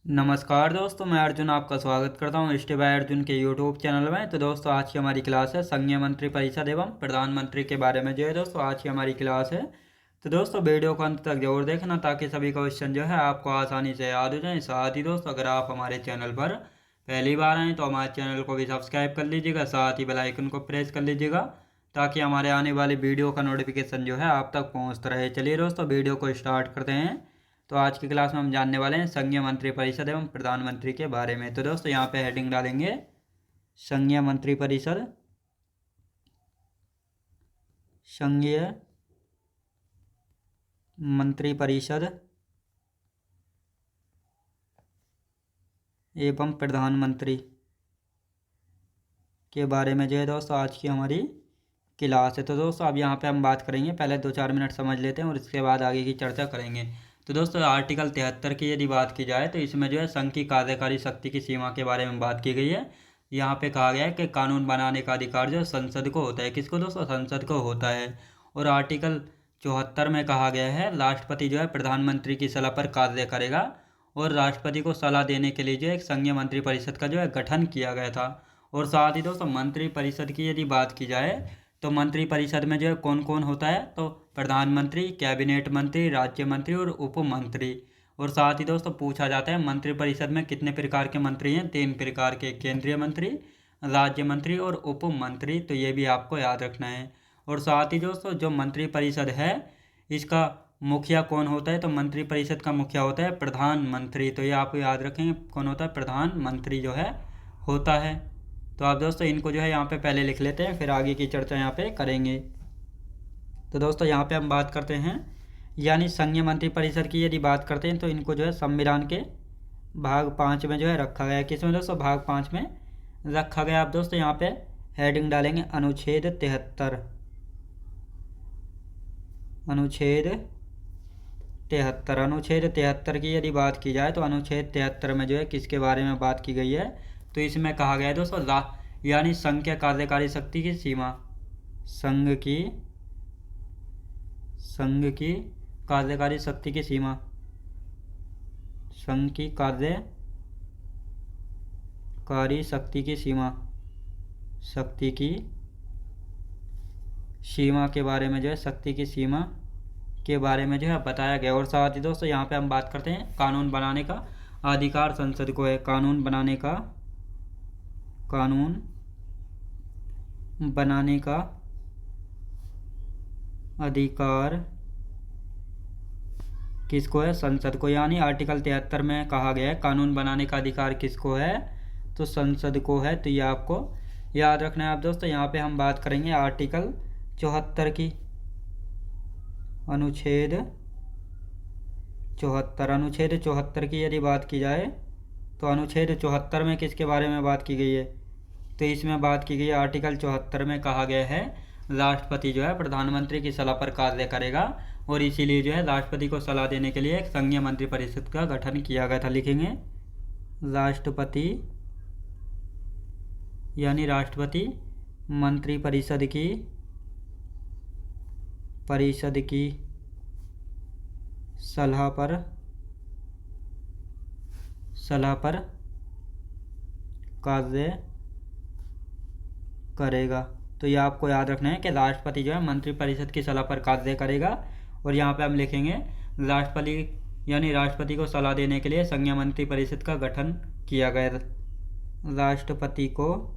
नमस्कार दोस्तों, मैं अर्जुन आपका स्वागत करता हूं स्टे बाय अर्जुन के यूट्यूब चैनल में। तो दोस्तों, आज की हमारी क्लास है संघीय मंत्री परिषद एवं प्रधानमंत्री के बारे में। जो है दोस्तों, आज की हमारी क्लास है। तो दोस्तों, वीडियो को अंत तक जरूर देखना ताकि सभी क्वेश्चन जो है आपको आसानी से याद हो जाए। साथ ही दोस्तों, अगर आप हमारे चैनल पर पहली बार आएँ तो हमारे चैनल को भी सब्सक्राइब कर लीजिएगा, साथ ही बेल आइकन को प्रेस कर लीजिएगा ताकि हमारे आने वाली वीडियो का नोटिफिकेशन जो है आप तक पहुँचता रहे। चलिए दोस्तों, वीडियो को स्टार्ट करते हैं। तो आज की क्लास में हम जानने वाले हैं संघीय मंत्री परिषद एवं प्रधानमंत्री के बारे में। तो दोस्तों, यहाँ पे हेडिंग डालेंगे संघीय मंत्री परिषद, संघीय मंत्री परिषद एवं प्रधानमंत्री के बारे में जो है दोस्तों आज की हमारी क्लास है। तो दोस्तों, अब यहाँ पे हम बात करेंगे, पहले 2-4 मिनट समझ लेते हैं और इसके बाद आगे की चर्चा करेंगे। तो दोस्तों, आर्टिकल 73 की यदि बात की जाए तो इसमें जो है संघ की कार्यकारी शक्ति की सीमा के बारे में बात की गई है। यहाँ पे कहा गया है कि कानून बनाने का अधिकार जो संसद को होता है। किसको दोस्तों? संसद को होता है। और आर्टिकल 74 में कहा गया है राष्ट्रपति जो है प्रधानमंत्री की सलाह पर कार्य करेगा। और राष्ट्रपति को सलाह देने के लिए जो एक संघीय मंत्री परिषद का जो है गठन किया गया था। और साथ ही दोस्तों, मंत्री परिषद की यदि बात की जाए तो मंत्री परिषद में जो है कौन कौन होता है, तो प्रधानमंत्री, कैबिनेट मंत्री, राज्य मंत्री और उप मंत्री। और साथ ही दोस्तों, पूछा जाता है मंत्री परिषद में कितने प्रकार के मंत्री हैं? 3 प्रकार के, केंद्रीय मंत्री, राज्य मंत्री और उप मंत्री। तो ये भी आपको याद रखना है। और साथ ही दोस्तों, जो मंत्री परिषद है इसका मुखिया कौन होता है? तो मंत्री परिषद का मुखिया होता है प्रधानमंत्री। तो ये आपको याद रखेंगे, कौन होता है? प्रधानमंत्री जो है होता है। तो आप दोस्तों इनको जो है यहाँ पे पहले लिख लेते हैं, फिर आगे की चर्चा यहाँ पे करेंगे। तो दोस्तों, यहाँ पे हम बात करते हैं, यानी संघीय मंत्री परिषद की यदि बात करते हैं तो इनको जो है संविधान के भाग 5 में जो है रखा गया है। किसमें दोस्तों? भाग 5 में रखा गया। आप दोस्तों यहाँ पे हेडिंग डालेंगे अनुच्छेद 73। अनुच्छेद 73। अनुच्छेद 73 की यदि बात की जाए तो अनुच्छेद 73 में जो है किसके बारे में बात की गई है? तो इसमें कहा गया है दोस्तों यानी संघ के कार्यकारी शक्ति की सीमा, संघ की कार्यकारी शक्ति की सीमा, संघ की कार्यकारी शक्ति की सीमा के बारे में जो है शक्ति की सीमा के बारे में जो है बताया गया। और साथ ही दोस्तों, यहाँ पे हम बात करते हैं कानून बनाने का अधिकार संसद को है। कानून बनाने का अधिकार किसको है? संसद को। यानी आर्टिकल 73 में कहा गया है कानून बनाने का अधिकार किसको है? तो संसद को है। तो ये आपको याद रखना है। आप दोस्तों, यहाँ पे हम बात करेंगे आर्टिकल 74 की, अनुच्छेद 74। अनुच्छेद 74 की यदि बात की जाए तो अनुच्छेद 74 में किसके बारे में बात की गई है? तो इसमें बात की गई है, आर्टिकल 74 में कहा गया है राष्ट्रपति जो है प्रधानमंत्री की सलाह पर कार्य करेगा। और इसीलिए जो है राष्ट्रपति को सलाह देने के लिए एक संघीय मंत्री परिषद का गठन किया गया था। लिखेंगे राष्ट्रपति, यानी राष्ट्रपति मंत्री परिषद की सलाह पर कार्य करेगा। तो ये आपको याद रखना है कि राष्ट्रपति जो है मंत्री परिषद की सलाह पर कार्य करेगा। और यहाँ पे हम लिखेंगे राष्ट्रपति, यानी राष्ट्रपति को सलाह देने के लिए संघीय मंत्री परिषद का गठन किया गया। राष्ट्रपति को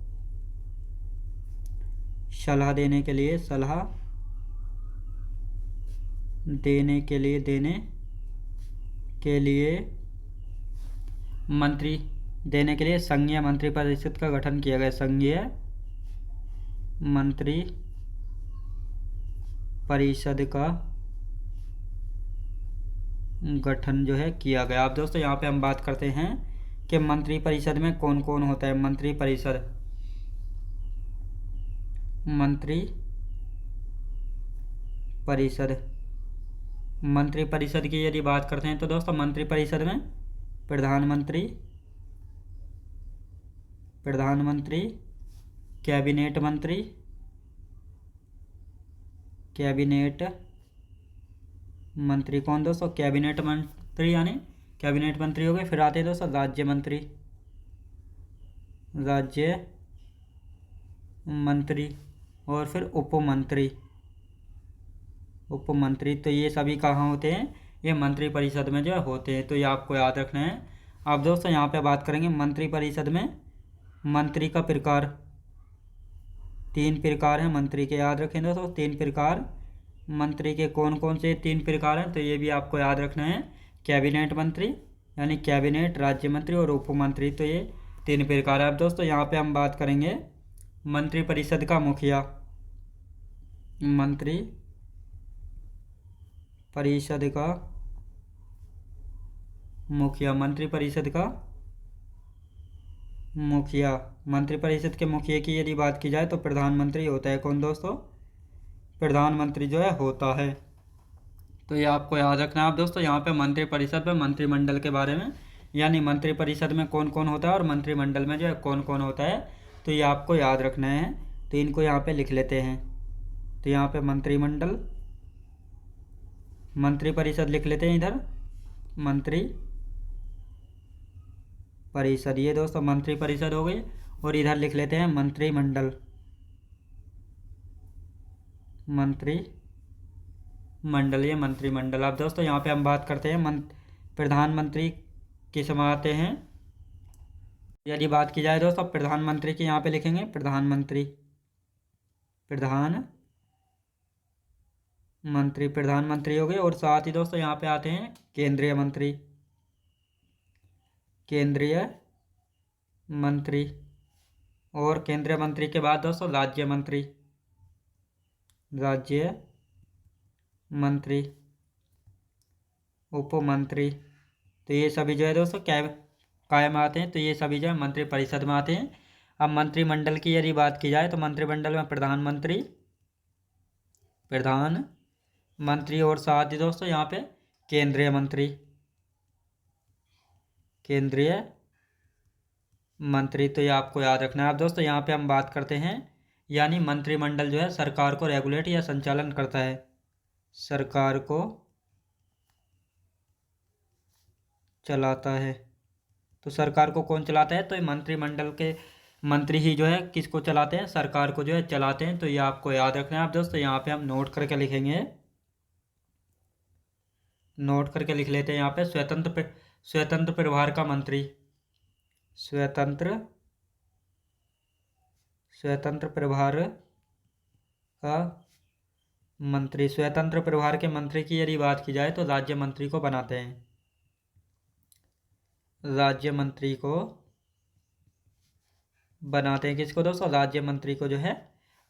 सलाह देने के लिए संघीय मंत्री परिषद का गठन किया गया। संघीय मंत्री परिषद का गठन जो है किया गया। अब दोस्तों, यहाँ पे हम बात करते हैं कि मंत्री परिषद में कौन कौन होता है। मंत्री परिषद की यदि बात करते हैं तो दोस्तों, मंत्री परिषद में प्रधानमंत्री, कैबिनेट मंत्री कौन दोस्तों? कैबिनेट मंत्री, यानी कैबिनेट मंत्री हो गए। फिर आते हैं दोस्तों राज्य मंत्री, राज्य मंत्री, और फिर उपमंत्री, उपमंत्री। तो ये सभी कहाँ होते हैं, ये मंत्री परिषद में जो है होते हैं, तो ये आपको याद रखना है। अब दोस्तों यहाँ पे बात करेंगे मंत्री परिषद में मंत्री का प्रकार, 3 प्रकार हैं मंत्री के, याद रखें दोस्तों 3 प्रकार मंत्री के। कौन कौन से 3 प्रकार हैं, तो ये भी आपको याद रखना है। कैबिनेट मंत्री यानी कैबिनेट, राज्य मंत्री और उपमंत्री, तो ये 3 प्रकार है। अब दोस्तों यहाँ पे हम बात करेंगे मंत्री परिषद का मुखिया, मंत्री परिषद का मुखिया, मंत्री परिषद का मुखिया। मंत्री परिषद के मुखिया की यदि बात की जाए तो प्रधानमंत्री होता है। कौन दोस्तों, प्रधानमंत्री जो है होता है। तो ये आपको याद रखना है। आप दोस्तों यहाँ पे मंत्री परिषद में मंत्रिमंडल के बारे में, यानी मंत्री परिषद में कौन कौन होता है और मंत्रिमंडल में जो है कौन कौन होता है, तो ये आपको याद रखना है। तो इनको यहाँ पे लिख लेते हैं। तो यहाँ पे मंत्रिमंडल, मंत्री परिषद लिख लेते हैं इधर, मंत्री परिषद, ये दोस्तों मंत्री परिषद हो गई। और इधर लिख लेते हैं मंत्रिमंडल, मंत्रिमंडल, ये मंत्रिमंडल। अब दोस्तों यहाँ पे हम बात करते हैं प्रधानमंत्री किस में आते हैं। यदि बात की जाए दोस्तों प्रधानमंत्री की, यहाँ पे लिखेंगे प्रधानमंत्री, प्रधानमंत्री हो गए। और साथ ही दोस्तों यहाँ पे आते हैं केंद्रीय मंत्री, केंद्रीय मंत्री। और केंद्रीय मंत्री के बाद दोस्तों राज्य मंत्री, राज्य मंत्री, उपमंत्री। तो ये सभी जो है दोस्तों कायम आते हैं, तो ये सभी जो है मंत्री परिषद में आते हैं। अब मंत्रिमंडल की यदि बात की जाए तो मंत्रिमंडल में प्रधानमंत्री, और साथ ही दोस्तों यहाँ पे केंद्रीय मंत्री, केंद्रीय मंत्री। तो ये आपको याद रखना है। अब दोस्तों यहाँ पे हम बात करते हैं, यानी मंत्रिमंडल जो है सरकार को रेगुलेट या संचालन करता है, सरकार को चलाता है। तो सरकार को कौन चलाता है, तो ये मंत्रिमंडल के मंत्री ही जो है किसको चलाते हैं, सरकार को जो है चलाते हैं। तो ये आपको याद रखना है। अब दोस्तों यहाँ पे हम नोट करके लिखेंगे, नोट करके लिख लेते हैं यहाँ पे स्वतंत्र प्रभार का मंत्री, स्वतंत्र प्रभार का मंत्री। स्वतंत्र प्रभार के मंत्री की यदि बात की जाए तो राज्य मंत्री को बनाते हैं, राज्य मंत्री को बनाते हैं। किसको दोस्तों, राज्य मंत्री को जो है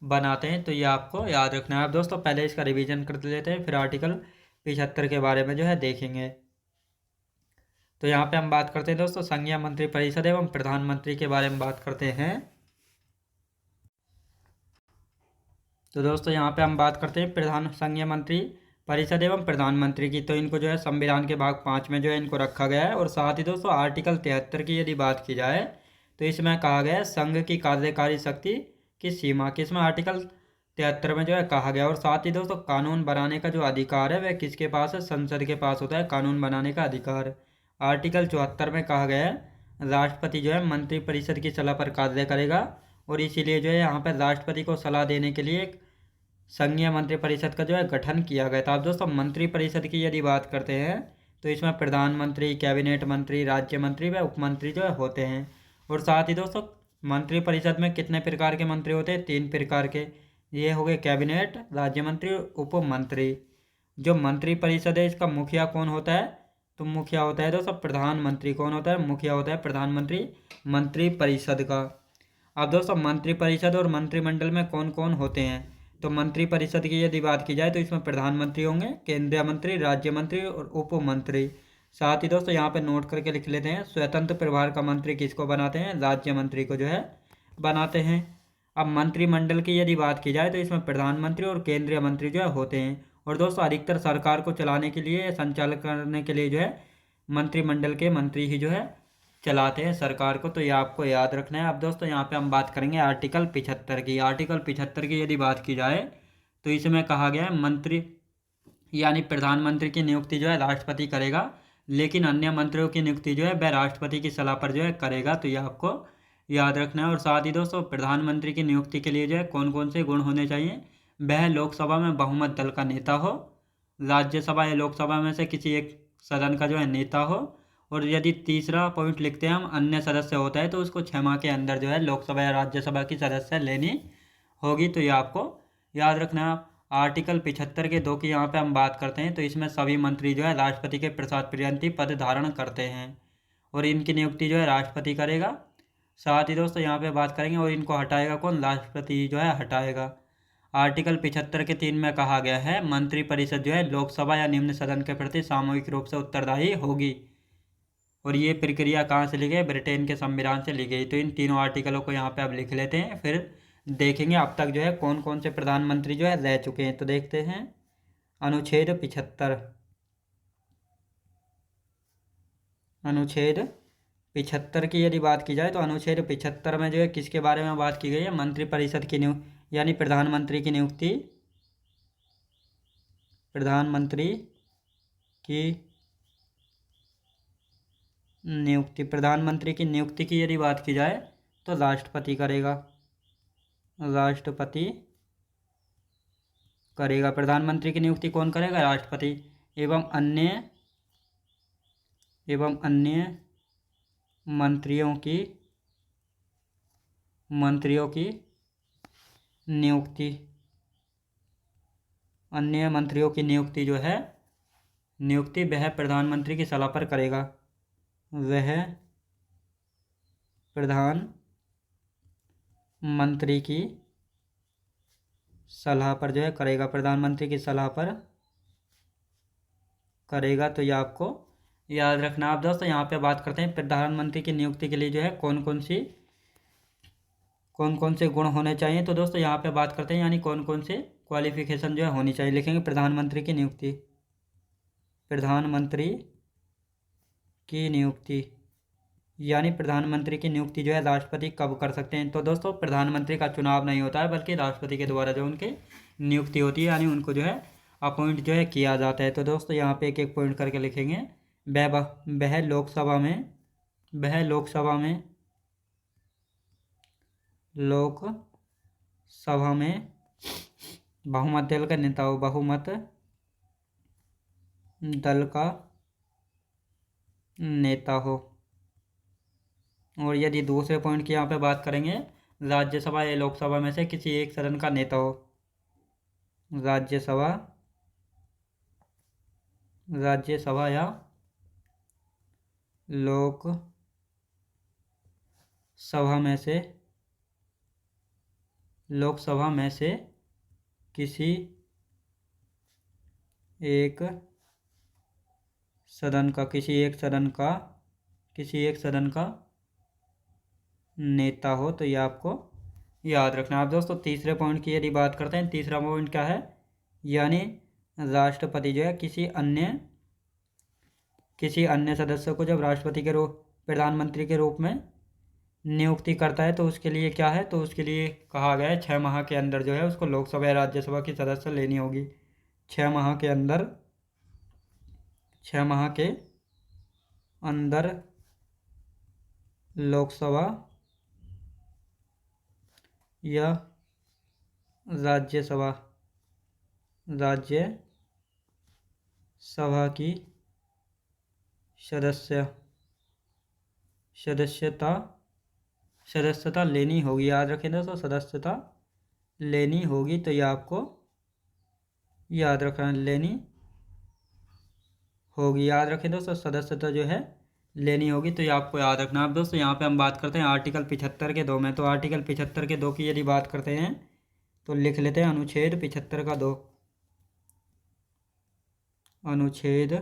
बनाते हैं। तो ये आपको याद रखना है। अब दोस्तों पहले इसका रिवीजन कर लेते हैं, फिर आर्टिकल 75 के बारे में जो है देखेंगे। तो यहाँ पे हम बात करते हैं दोस्तों संघीय मंत्री परिषद एवं प्रधानमंत्री के बारे में बात करते हैं। तो दोस्तों यहाँ पे हम बात करते हैं संघीय मंत्री परिषद एवं प्रधानमंत्री की। तो इनको जो है संविधान के भाग 5 में जो है इनको रखा गया है। और साथ ही दोस्तों आर्टिकल 73 की यदि बात की जाए तो इसमें कहा गया है संघ की कार्यकारी शक्ति की सीमा, किसमें, आर्टिकल 73 में जो है कहा गया। और साथ ही दोस्तों कानून बनाने का जो अधिकार है वह किसके पास है, संसद के पास होता है कानून बनाने का अधिकार। आर्टिकल 74 में कहा गया है राष्ट्रपति जो है मंत्री परिषद की सलाह पर कार्य करेगा, और इसीलिए जो है यहाँ पर राष्ट्रपति को सलाह देने के लिए एक संघीय मंत्री परिषद का जो है गठन किया गया था। अब दोस्तों मंत्री परिषद की यदि बात करते हैं तो इसमें प्रधानमंत्री, कैबिनेट मंत्री, राज्य मंत्री व उपमंत्री जो है होते हैं। और साथ ही दोस्तों मंत्री परिषद में कितने प्रकार के मंत्री होते हैं, 3 प्रकार के। ये हो गए कैबिनेट, राज्य मंत्री, उपमंत्री। जो मंत्री परिषद है इसका मुखिया कौन होता है, तो मुखिया होता है दोस्तों प्रधानमंत्री। कौन होता है, मुखिया होता है प्रधानमंत्री मंत्री परिषद का। अब दोस्तों मंत्री परिषद और मंत्रिमंडल में कौन कौन होते हैं, तो मंत्री परिषद की यदि बात की जाए तो इसमें प्रधानमंत्री होंगे, केंद्रीय मंत्री, राज्य मंत्री और उपमंत्री। साथ ही दोस्तों यहाँ पे नोट करके लिख लेते हैं स्वतंत्र प्रभार का मंत्री किसको बनाते हैं, राज्य मंत्री को जो है बनाते हैं। अब मंत्रिमंडल की यदि बात की जाए तो इसमें प्रधानमंत्री और केंद्रीय मंत्री जो है होते हैं। और दोस्तों अधिकतर सरकार को चलाने के लिए, संचालन करने के लिए जो है मंत्रिमंडल के मंत्री ही जो है चलाते हैं सरकार को। तो ये आपको याद रखना है। अब दोस्तों यहाँ पे हम बात करेंगे आर्टिकल 75 की। आर्टिकल 75 की यदि बात की जाए तो इसमें कहा गया है मंत्री यानी प्रधानमंत्री की नियुक्ति जो है राष्ट्रपति करेगा, लेकिन अन्य मंत्रियों की नियुक्ति जो है वह राष्ट्रपति की सलाह पर जो है करेगा। तो ये आपको याद रखना है। और साथ ही दोस्तों प्रधानमंत्री की नियुक्ति के लिए जो है कौन कौन से गुण होने चाहिए। वह लोकसभा में बहुमत दल का नेता हो, राज्यसभा या लोकसभा में से किसी एक सदन का जो है नेता हो, और यदि तीसरा पॉइंट लिखते हैं हम अन्य सदस्य होता है तो उसको 6 माह के अंदर जो है लोकसभा या राज्यसभा की सदस्य लेनी होगी। तो ये आपको याद रखना है। आर्टिकल 75 के 2 की यहाँ पे हम बात करते हैं तो इसमें सभी मंत्री जो है राष्ट्रपति के प्रसाद पर्यंती पद धारण करते हैं और इनकी नियुक्ति जो है राष्ट्रपति करेगा। साथ ही दोस्तों यहाँ पे बात करेंगे और इनको हटाएगा कौन, राष्ट्रपति जो है हटाएगा। आर्टिकल 75 के 3 में कहा गया है मंत्रिपरिषद जो है लोकसभा या निम्न सदन के प्रति सामूहिक रूप से उत्तरदायी होगी। और ये प्रक्रिया कहाँ से ली गई, ब्रिटेन के संविधान से ली गई। तो इन तीनों आर्टिकलों को यहाँ पे अब लिख लेते हैं, फिर देखेंगे अब तक जो है कौन कौन से प्रधानमंत्री जो है रह चुके हैं। तो देखते हैं अनुच्छेद 75। अनुच्छेद 75 की यदि बात की जाए तो अनुच्छेद 75 में जो है किसके बारे में बात की गई है, मंत्रिपरिषद की यानी प्रधानमंत्री की नियुक्ति। प्रधानमंत्री की नियुक्ति, प्रधानमंत्री की नियुक्ति की यदि बात की जाए तो राष्ट्रपति करेगा, राष्ट्रपति करेगा। प्रधानमंत्री की नियुक्ति कौन करेगा, राष्ट्रपति। एवं अन्य मंत्रियों की नियुक्ति, अन्य मंत्रियों की नियुक्ति जो है नियुक्ति वह प्रधानमंत्री की सलाह पर करेगा, वह प्रधानमंत्री की सलाह पर जो है करेगा, प्रधानमंत्री की सलाह पर करेगा। तो ये आपको याद रखना। आप दोस्तों यहाँ पे बात करते हैं प्रधानमंत्री की नियुक्ति के लिए जो है कौन कौन से गुण होने चाहिए। तो दोस्तों यहाँ पे बात करते हैं यानी कौन कौन से क्वालिफिकेशन जो है होनी चाहिए। लिखेंगे प्रधानमंत्री की नियुक्ति, प्रधानमंत्री की नियुक्ति यानी प्रधानमंत्री की नियुक्ति जो है राष्ट्रपति कब कर सकते हैं। तो दोस्तों प्रधानमंत्री का चुनाव नहीं होता है बल्कि राष्ट्रपति के द्वारा जो उनकी नियुक्ति होती है यानी उनको जो है अपॉइंट जो है किया जाता है। तो दोस्तों यहाँ पे एक एक पॉइंट करके लिखेंगे। वह लोकसभा में बहुमत दल का नेता हो, बहुमत दल का नेता हो। और यदि दूसरे पॉइंट की यहाँ पे बात करेंगे, राज्यसभा या लोकसभा में से किसी एक सदन का नेता हो, राज्यसभा या लोकसभा में से किसी एक सदन का नेता हो। तो ये आपको याद रखना। आप दोस्तों तीसरे पॉइंट की यदि बात करते हैं, तीसरा पॉइंट क्या है, यानी राष्ट्रपति जो है किसी अन्य सदस्य को जब राष्ट्रपति के प्रधानमंत्री के रूप में नियुक्ति करता है तो उसके लिए क्या है, तो उसके लिए कहा गया है 6 माह के अंदर जो है उसको लोकसभा या राज्यसभा की सदस्य लेनी होगी। 6 माह के अंदर लोकसभा या राज्यसभा की सदस्यता लेनी होगी। याद रखें दोस्तों, सदस्यता लेनी होगी। तो ये आपको याद रखना, लेनी होगी। याद रखें दोस्तों, सदस्यता जो है लेनी होगी। तो ये आपको याद रखना। अब दोस्तों यहाँ पे हम बात करते हैं आर्टिकल 75 के 2 में। तो आर्टिकल 75 के 2 की यदि बात करते हैं तो लिख लेते हैं अनुच्छेद 75 का 2। अनुच्छेद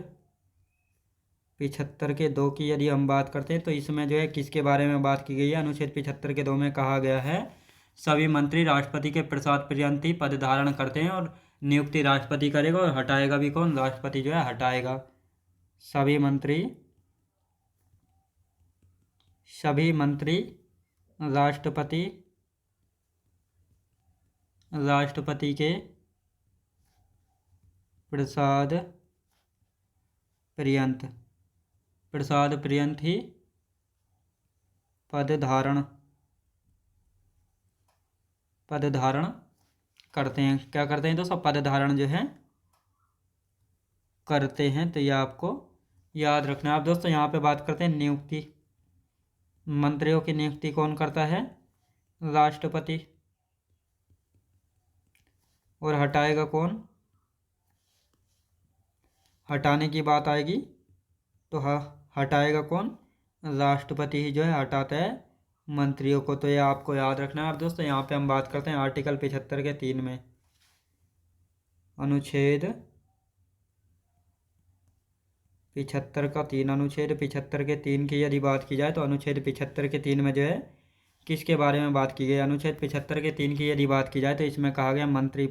75 के 2 की यदि हम बात करते हैं तो इसमें जो है किसके बारे में बात की गई है। अनुच्छेद 75 के 2 में कहा गया है सभी मंत्री राष्ट्रपति के प्रसाद पर्यंती पद धारण करते हैं और नियुक्ति राष्ट्रपति करेगा और हटाएगा भी कौन, राष्ट्रपति जो है हटाएगा। सभी मंत्री राष्ट्रपति के प्रसाद पर्यंत प्रसाद पर्यंत ही पद धारण करते हैं। क्या करते हैं दोस्तों? पद धारण जो है करते हैं। तो यह आपको याद रखना है। आप दोस्तों यहाँ पे बात करते हैं नियुक्ति। मंत्रियों की नियुक्ति कौन करता है? राष्ट्रपति। और हटाएगा कौन? हटाने की बात आएगी तो हटाएगा कौन? राष्ट्रपति ही जो है हटाता है मंत्रियों को। तो ये आपको याद रखना है। अब दोस्तों यहाँ पे हम बात करते हैं आर्टिकल 75 के 3 में, अनुच्छेद 75 का 3, अनुच्छेद 75 के 3 की यदि बात की जाए तो अनुच्छेद 75 के 3 में जो है किसके बारे में बात की गई? अनुच्छेद 75 के 3 की यदि बात की जाए तो इसमें कहा गया मंत्री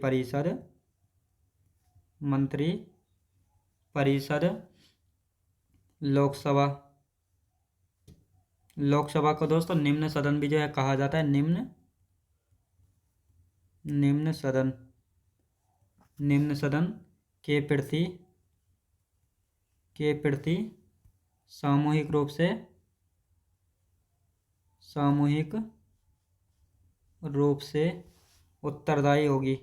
परिषद लोकसभा। लोकसभा को दोस्तों निम्न सदन भी जो है कहा जाता है। निम्न सदन के प्रति सामूहिक रूप से उत्तरदायी होगी।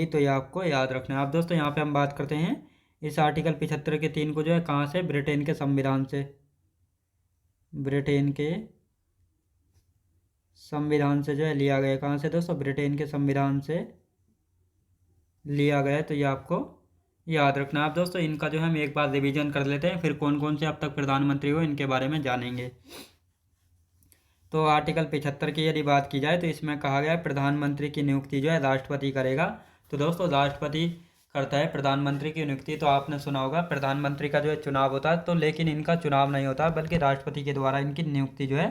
तो ये आपको याद रखना है। आप दोस्तों यहाँ पे हम बात करते हैं इस आर्टिकल 75 के 3 को जो है कहाँ से? ब्रिटेन के संविधान से। ब्रिटेन के संविधान से जो है लिया गया। कहाँ से दोस्तों? ब्रिटेन के संविधान से लिया गया। तो ये आपको याद रखना है। आप दोस्तों इनका जो है हम एक बार रिवीजन कर लेते हैं, फिर कौन कौन से अब तक प्रधानमंत्री हुए इनके बारे में जानेंगे। तो आर्टिकल 75 की यदि बात की जाए तो इसमें कहा गया है प्रधानमंत्री की नियुक्ति जो है राष्ट्रपति करेगा। तो दोस्तों राष्ट्रपति करता है प्रधानमंत्री की नियुक्ति। तो आपने सुना होगा प्रधानमंत्री का जो है चुनाव होता है, तो लेकिन इनका चुनाव नहीं होता बल्कि राष्ट्रपति के द्वारा इनकी नियुक्ति जो है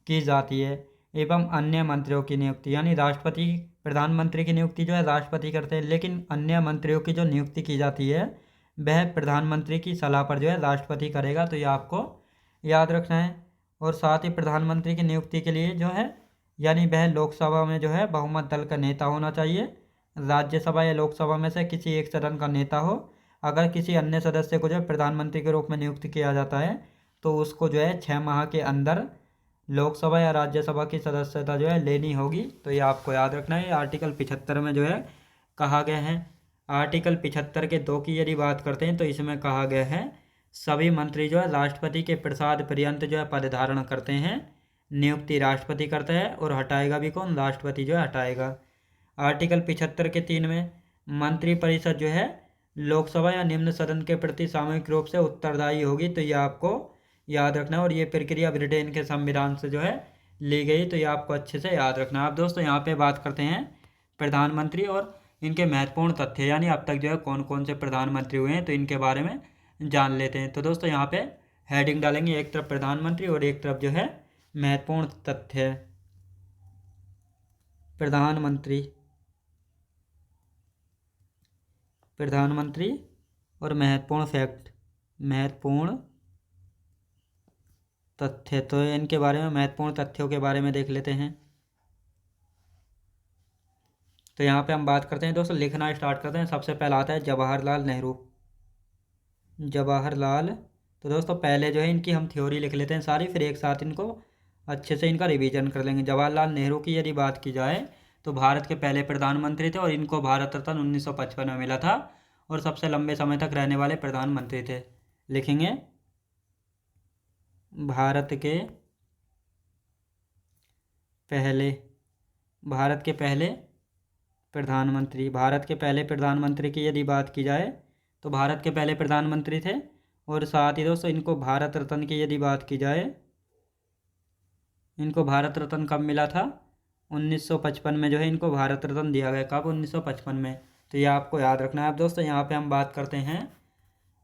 की जाती है। एवं अन्य मंत्रियों की नियुक्ति, यानी राष्ट्रपति प्रधानमंत्री की नियुक्ति जो है राष्ट्रपति करते हैं, लेकिन अन्य मंत्रियों की जो नियुक्ति की जाती है वह प्रधानमंत्री की सलाह पर जो है राष्ट्रपति करेगा। तो ये आपको याद रखना है। और साथ ही प्रधानमंत्री की नियुक्ति के लिए जो है यानी वह लोकसभा में जो है बहुमत दल का नेता होना चाहिए। राज्यसभा या लोकसभा में से किसी एक सदन का नेता हो। अगर किसी अन्य सदस्य को जो है प्रधानमंत्री के रूप में नियुक्त किया जाता है तो उसको जो है 6 माह के अंदर लोकसभा या राज्यसभा की सदस्यता जो है लेनी होगी। तो ये आपको याद रखना है। आर्टिकल 75 में जो है कहा गया है। आर्टिकल 75 के 2 की यदि बात करते हैं तो इसमें कहा गया है सभी मंत्री जो है राष्ट्रपति के प्रसाद पर्यंत जो है पद धारण करते हैं। नियुक्ति राष्ट्रपति करता है और हटाएगा भी कौन? राष्ट्रपति जो है हटाएगा। आर्टिकल 75 के 3 में मंत्रिपरिषद जो है लोकसभा या निम्न सदन के प्रति सामूहिक रूप से उत्तरदायी होगी। तो ये आपको याद रखना है। और ये प्रक्रिया ब्रिटेन के संविधान से जो है ली गई। तो ये आपको अच्छे से याद रखना है। आप दोस्तों यहाँ पे बात करते हैं प्रधानमंत्री और इनके महत्वपूर्ण तथ्य, यानी अब तक जो है कौन कौन से प्रधानमंत्री हुए हैं तो इनके बारे में जान लेते हैं। तो दोस्तों यहाँ पे हेडिंग डालेंगे, एक तरफ प्रधानमंत्री और एक तरफ जो है महत्वपूर्ण तथ्य। प्रधानमंत्री और महत्वपूर्ण फैक्ट, महत्वपूर्ण तथ्य। तो इनके बारे में महत्वपूर्ण तथ्यों के बारे में देख लेते हैं। तो यहाँ पे हम बात करते हैं दोस्तों, लिखना स्टार्ट करते हैं। सबसे पहला आता है जवाहरलाल नेहरू। जवाहरलाल। तो दोस्तों पहले जो है इनकी हम थ्योरी लिख लेते हैं सारी, फिर एक साथ इनको अच्छे से इनका रिवीजन कर लेंगे। जवाहरलाल नेहरू की यदि बात की जाए तो भारत के पहले प्रधानमंत्री थे और इनको भारत रत्न 1955 में मिला था और सबसे लंबे समय तक रहने वाले प्रधानमंत्री थे। लिखेंगे भारत के पहले प्रधानमंत्री। भारत के पहले प्रधानमंत्री की यदि बात की जाए तो भारत के पहले प्रधानमंत्री थे। और साथ ही दोस्तों इनको भारत रत्न की यदि बात की जाए, इनको भारत रत्न कब मिला था? 1955 में जो है इनको भारत रत्न दिया गया। कब? 1955 में। तो ये आपको याद रखना है। अब दोस्तों यहाँ पे हम बात करते हैं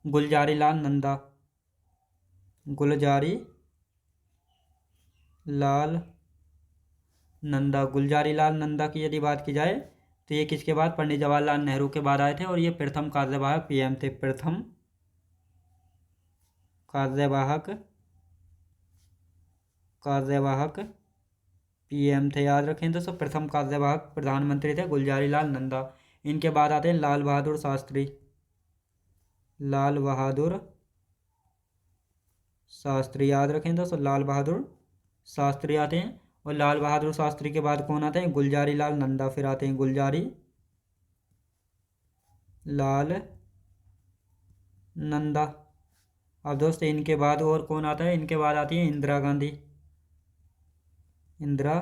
गुलजारी लाल नंदा। गुलजारी लाल नंदा की यदि बात की जाए तो ये किसके बाद? पंडित जवाहरलाल नेहरू के बाद आए थे और ये प्रथम कार्यवाहक पीएम थे। प्रथम कार्यवाहक पीएम थे। याद रखें दोस्तों, प्रथम कार्यवाहक प्रधानमंत्री थे गुलजारी लाल नंदा। इनके बाद आते हैं लाल बहादुर शास्त्री, लाल बहादुर शास्त्री, याद रखें दोस्तों, लाल बहादुर शास्त्री आते हैं। और लाल बहादुर शास्त्री के बाद कौन आते हैं, गुलजारी लाल नंदा फिर आते हैं, गुलजारी लाल नंदा। अब दोस्तों इनके बाद और कौन आता है, इनके बाद आती है इंदिरा गांधी, इंदिरा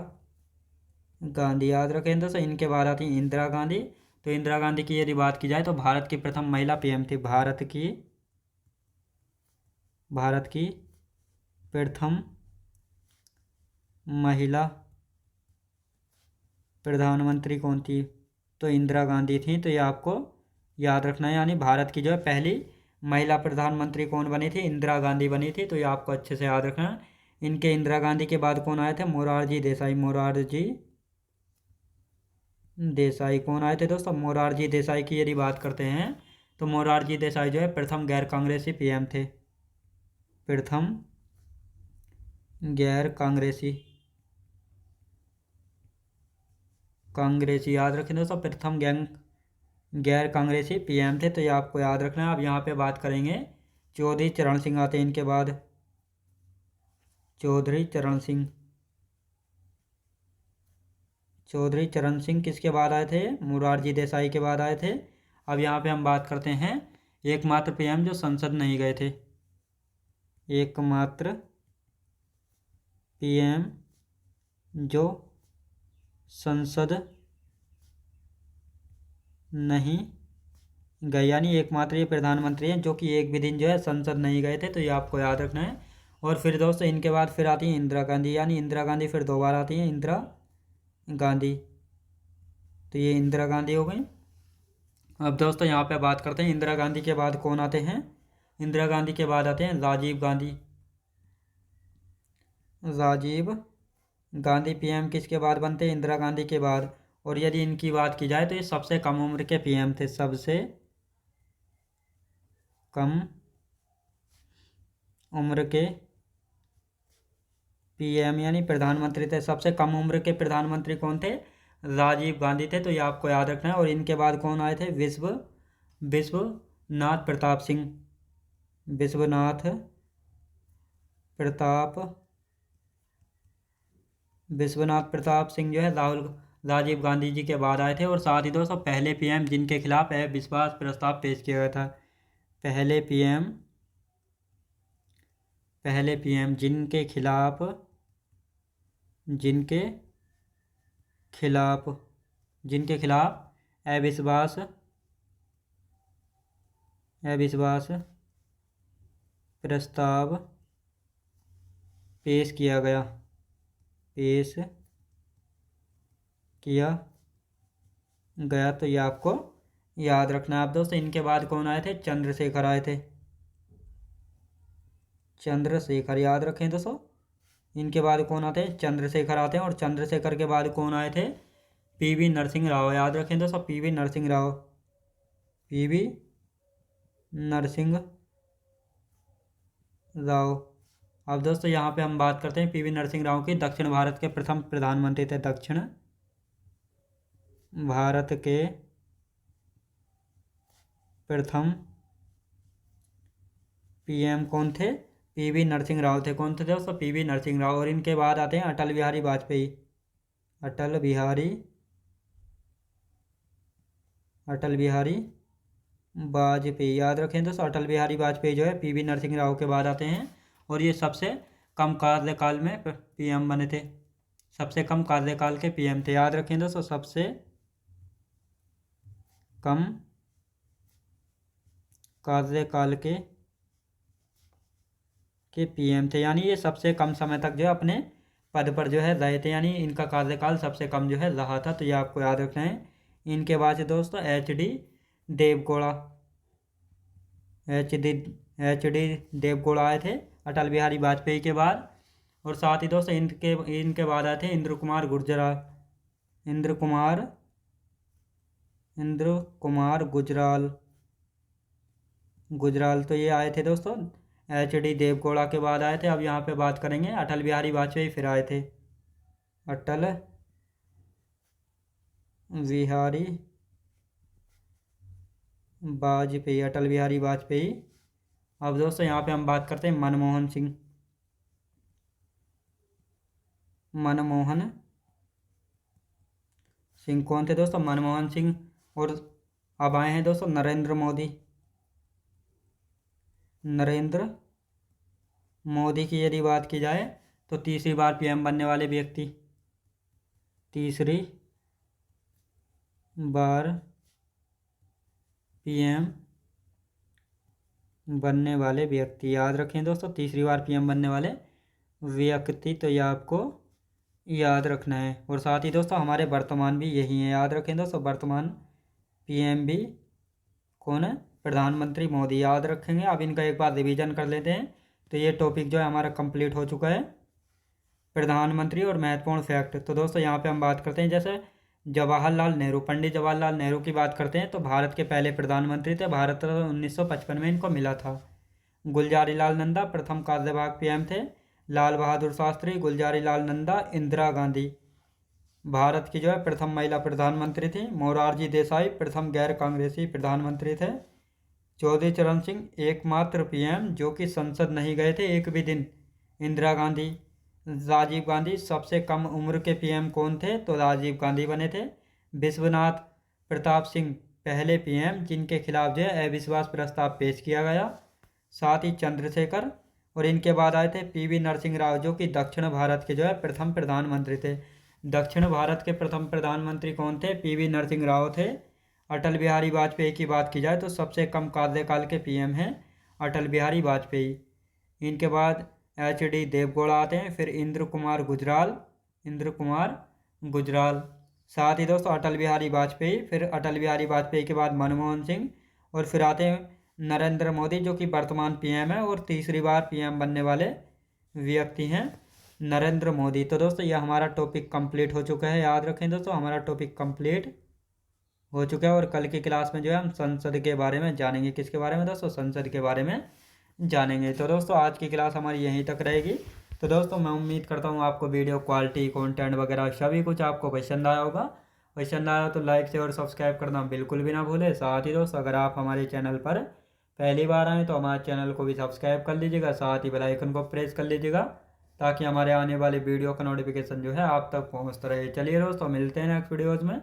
गांधी, याद रखें दोस्तों, इनके बाद आती है इंदिरा गांधी। तो इंदिरा गांधी की यदि बात की जाए तो भारत की प्रथम महिला पीएम थी, भारत की प्रथम महिला प्रधानमंत्री कौन थी, तो इंदिरा गांधी थी। तो ये आपको याद रखना है, यानी भारत की जो है पहली महिला प्रधानमंत्री कौन बनी थी, इंदिरा गांधी बनी थी। तो ये आपको अच्छे से याद रखना है। इनके इंदिरा गांधी के बाद कौन आए थे, मोरारजी देसाई, मोरारजी देसाई कौन आए थे दोस्तों, मोरारजी देसाई की यदि बात करते हैं तो मोरारजी देसाई जो है प्रथम गैर कांग्रेसी पीएम थे, प्रथम गैर कांग्रेसी, याद रखें दोस्तों, प्रथम गैर कांग्रेसी पीएम थे। तो ये आपको याद रखना है। अब यहाँ पे बात करेंगे चौधरी चरण सिंह आते हैं इनके बाद, चौधरी चरण सिंह, चौधरी चरण सिंह किसके बाद आए थे, मोरारजी देसाई के बाद आए थे। अब यहाँ पे हम बात करते हैं एकमात्र पीएम जो संसद नहीं गए थे, एकमात्र पीएम जो संसद नहीं गए, यानी एकमात्र ये प्रधानमंत्री हैं जो कि एक भी दिन जो है संसद नहीं गए थे। तो ये आपको याद रखना है। और फिर दोस्तों इनके बाद फिर आती हैं इंदिरा गांधी, यानी इंदिरा गांधी फिर दो बार आती हैं, इंदिरा गांधी। तो ये इंदिरा गांधी हो गई। अब दोस्तों यहाँ पे बात करते हैं इंदिरा गांधी के बाद कौन आते हैं, इंदिरा गांधी के बाद आते हैं राजीव गांधी, राजीव गांधी पीएम किसके बाद बनते हैं, इंदिरा गांधी के बाद। और यदि इनकी बात की जाए तो ये सबसे कम उम्र के पीएम थे, सबसे कम उम्र के पीएम यानी प्रधानमंत्री थे। सबसे कम उम्र के प्रधानमंत्री कौन थे, राजीव गांधी थे। तो ये आपको याद रखना है। और इनके बाद कौन आए थे, विश्वनाथ प्रताप सिंह, विश्वनाथ प्रताप, विश्वनाथ प्रताप सिंह जो है राजीव गांधी जी के बाद आए थे। और साथ ही दोस्तों पहले पीएम जिनके खिलाफ अविश्वास प्रस्ताव पेश किया गया था, पहले पीएम जिनके खिलाफ अविश्वास प्रस्ताव पेश किया गया, तो ये आपको याद रखना है। आप दोस्तों इनके बाद कौन आए थे, चंद्रशेखर आए थे, चंद्रशेखर, याद रखें दोस्तों। इनके बाद कौन आते हैं, चंद्रशेखर आते हैं। और चंद्रशेखर के बाद कौन आए थे, पीवी नरसिंह राव, याद रखें दोस्तों, पीवी नरसिंह राव, पीवी नरसिंह राव। अब दोस्तों यहाँ पे हम बात करते हैं पीवी नरसिंह राव की, दक्षिण भारत के प्रथम प्रधानमंत्री थे, दक्षिण भारत के प्रथम पीएम कौन थे, पीवी नरसिंह राव थे। कौन थे दोस्तों, पीवी नरसिंह राव। और इनके बाद आते हैं अटल बिहारी वाजपेयी, अटल बिहारी वाजपेयी, याद रखें दोस्तों, अटल बिहारी वाजपेयी जो है पीवी नरसिंह राव के बाद आते हैं। और ये सबसे कम कार्यकाल में पीएम बने थे, सबसे कम कार्यकाल के पीएम थे, याद रखें दोस्तों, सबसे कम कार्यकाल के पीएम थे, यानी ये सबसे कम समय तक जो है अपने पद पर जो है रहे थे, यानी इनका कार्यकाल सबसे कम जो है रहा था। तो ये आपको याद रखना है। इनके बाद से दोस्तों देवगौड़ा, एच डी देवगौड़ा आए थे अटल बिहारी वाजपेयी के बाद। और साथ ही दोस्तों इनके बाद आए थे इंद्र कुमार गुजराल, तो ये आए थे दोस्तों एच डी देवगौड़ा के बाद आए थे। अब यहाँ पे बात करेंगे अटल बिहारी वाजपेयी फिर आए थे, अटल बिहारी वाजपेयी, अटल बिहारी वाजपेयी। अब दोस्तों यहाँ पे हम बात करते हैं मनमोहन सिंह। मनमोहन सिंह कौन थे दोस्तों? मनमोहन सिंह। और अब आए हैं दोस्तों नरेंद्र मोदी। नरेंद्र मोदी की यदि बात की जाए तो तीसरी बार पीएम बनने वाले व्यक्ति, तीसरी बार पीएम बनने वाले व्यक्ति, याद रखें दोस्तों, तीसरी बार पीएम बनने वाले व्यक्ति, तो यह आपको याद रखना है। और साथ ही दोस्तों हमारे वर्तमान भी यही हैं, याद रखें दोस्तों, वर्तमान पीएम भी कौन है? प्रधानमंत्री मोदी, याद रखेंगे। अब इनका एक बार रिवीजन कर लेते हैं। तो ये टॉपिक जो है हमारा कंप्लीट हो चुका है, प्रधानमंत्री और महत्वपूर्ण फैक्ट। तो दोस्तों यहाँ पे हम बात करते हैं, जैसे जवाहरलाल नेहरू, पंडित जवाहरलाल नेहरू की बात करते हैं तो भारत के पहले प्रधानमंत्री थे, भारत रत्न 1955 में इनको मिला था। गुलजारी लाल नंदा प्रथम कार्यवाहक पीएम थे। लाल बहादुर शास्त्री, गुलजारी लाल नंदा, इंदिरा गांधी भारत की जो है प्रथम महिला प्रधानमंत्री थी। मोरारजी देसाई प्रथम गैर कांग्रेसी प्रधानमंत्री थे। चौधरी चरण सिंह एकमात्र पीएम जो कि संसद नहीं गए थे एक भी दिन। इंदिरा गांधी। राजीव गांधी सबसे कम उम्र के पीएम कौन थे? तो राजीव गांधी बने थे। विश्वनाथ प्रताप सिंह पहले पीएम जिनके खिलाफ जो है अविश्वास प्रस्ताव पेश किया गया। साथ ही चंद्रशेखर, और इनके बाद आए थे पीवी नरसिंह राव जो कि दक्षिण भारत के जो है प्रथम प्रधानमंत्री थे। दक्षिण भारत के प्रथम प्रधानमंत्री कौन थे? पीवी नरसिंह राव थे। अटल बिहारी वाजपेयी की बात की जाए तो सबसे कम कार्यकाल के पीएम हैं अटल बिहारी वाजपेयी। इनके बाद एच.डी. देवगौड़ा आते हैं, फिर इंद्र कुमार गुजराल। साथ ही दोस्तों अटल बिहारी वाजपेयी, फिर अटल बिहारी वाजपेयी के बाद मनमोहन सिंह, और फिर आते हैं नरेंद्र मोदी जो कि वर्तमान पीएम है और तीसरी बार पीएम बनने वाले व्यक्ति हैं नरेंद्र मोदी। तो दोस्तों यह हमारा टॉपिक कंप्लीट हो चुका है, याद रखें दोस्तों, हमारा टॉपिक कंप्लीट हो चुका है। और कल की क्लास में जो है हम संसद के बारे में जानेंगे। किसके बारे में दोस्तों? संसद के बारे में जानेंगे। तो दोस्तों आज की क्लास हमारी यहीं तक रहेगी। तो दोस्तों मैं उम्मीद करता हूँ आपको वीडियो क्वालिटी, कंटेंट वगैरह सभी कुछ आपको पसंद आया होगा। पसंद आया तो लाइक शेयर और सब्सक्राइब करना बिल्कुल भी ना भूलें। साथ ही दोस्तों अगर आप हमारे चैनल पर पहली बार आएँ तो हमारे चैनल को भी सब्सक्राइब कर लीजिएगा, साथ ही बेल आइकन को प्रेस कर लीजिएगा ताकि हमारे आने वाले वीडियो का नोटिफिकेशन जो है आप तक पहुँचता रहे। चलिए दोस्तों मिलते हैं नेक्स्ट वीडियोज़ में।